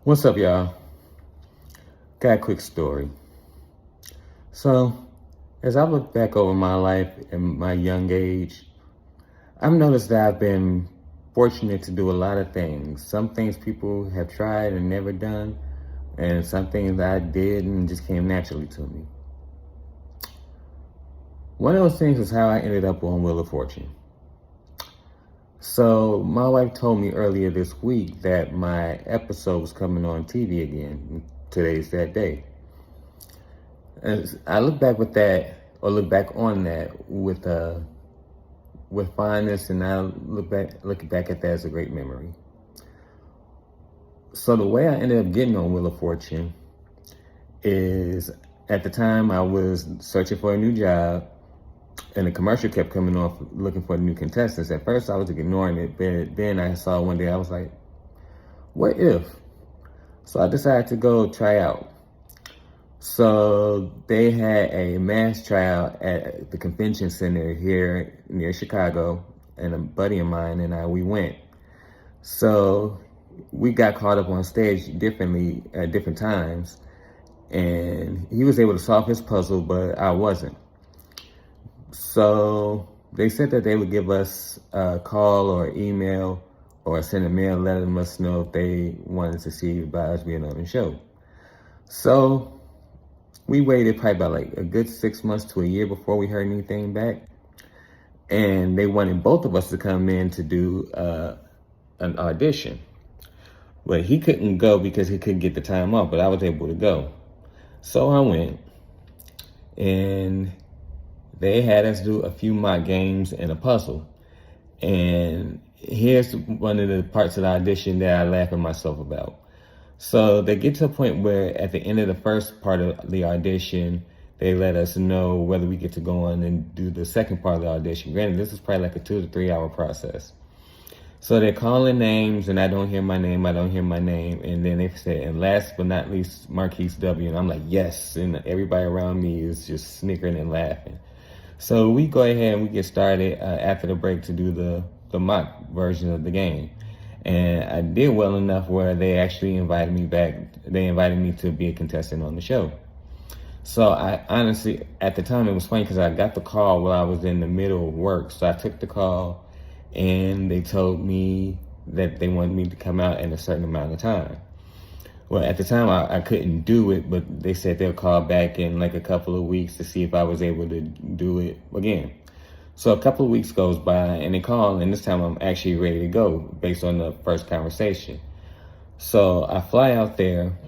What's up, y'all? Got a quick story. So, as I look back over my life and my young age, I've noticed that I've been fortunate to do a lot of things. Some things people have tried and never done, and some things I did and just came naturally to me. One of those things is how I ended up on Wheel of Fortune. So, my wife told me earlier this week that my episode was coming on TV again. Today's that day. As I look back with that, or look back on that with fondness, and I look back at that as a great memory. So the way I ended up getting on Wheel of Fortune is, at the time I was searching for a new job, and the commercial kept coming off looking for new contestants. At first I was ignoring it, but then I saw one day, I was like, what if? So I decided to go try out. So they had a mass tryout at the convention center here near Chicago, and a buddy of mine and we went. So we got caught up on stage differently at different times, and he was able to solve his puzzle, but I wasn't. So they said that they would give us a call or email or send a mail letting us know if they wanted to see about us being on the show. So we waited probably about like a good 6 months to a year before we heard anything back. And they wanted both of us to come in to do an audition. But he couldn't go because he couldn't get the time off, but I was able to go. So I went, and they had us do a few mock games and a puzzle. And here's one of the parts of the audition that I laugh at myself about. So they get to a point where at the end of the first part of the audition, they let us know whether we get to go on and do the second part of the audition. Granted, this is probably like a 2 to 3 hour process. So they're calling names, and I don't hear my name. And then they say, and last but not least, Marquise W. And I'm like, yes. And everybody around me is just snickering and laughing. So we go ahead and we get started after the break to do the mock version of the game. And I did well enough where they actually invited me back. They invited me to be a contestant on the show. So I honestly, at the time, it was funny because I got the call while I was in the middle of work. So I took the call, and they told me that they wanted me to come out in a certain amount of time. Well, at the time, I couldn't do it, but they said they'll call back in like a couple of weeks to see if I was able to do it again. So a couple of weeks goes by, and they call, and this time I'm actually ready to go based on the first conversation. So I fly out there,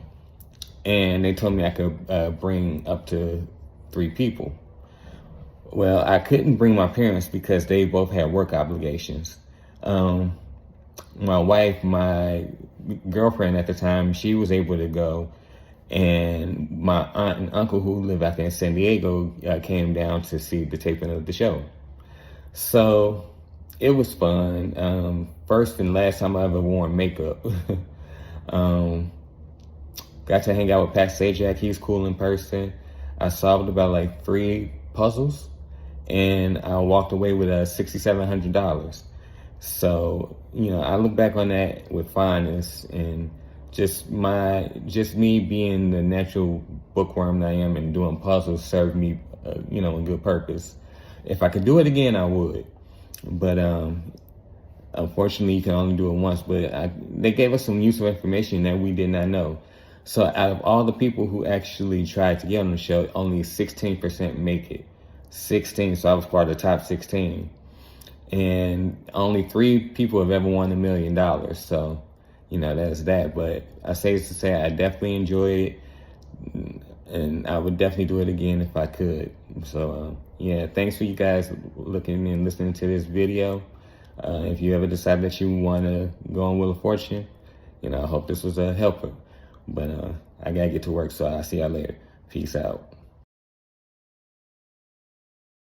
and they told me I could bring up to 3 people. Well, I couldn't bring my parents because they both had work obligations. My wife, my girlfriend at the time, she was able to go, and my aunt and uncle who live out there in San Diego came down to see the taping of the show. So it was fun. First and last time I ever wore makeup. Got to hang out with Pat Sajak. He's cool in person. I solved about like 3 puzzles, and I walked away with $6,700. So, I look back on that with fondness, and just me being the natural bookworm that I am and doing puzzles served me, a good purpose. If I could do it again, I would. But unfortunately, you can only do it once. But they gave us some useful information that we did not know. So out of all the people who actually tried to get on the show, only 16% make it. 16, so I was part of the top 16. And only 3 people have ever won $1 million. So, that's that. But I say this to say I definitely enjoyed it, and I would definitely do it again if I could. So, thanks for you guys looking and listening to this video. If you ever decide that you want to go on Wheel of Fortune, I hope this was a helper. But I got to get to work, so I'll see y'all later. Peace out.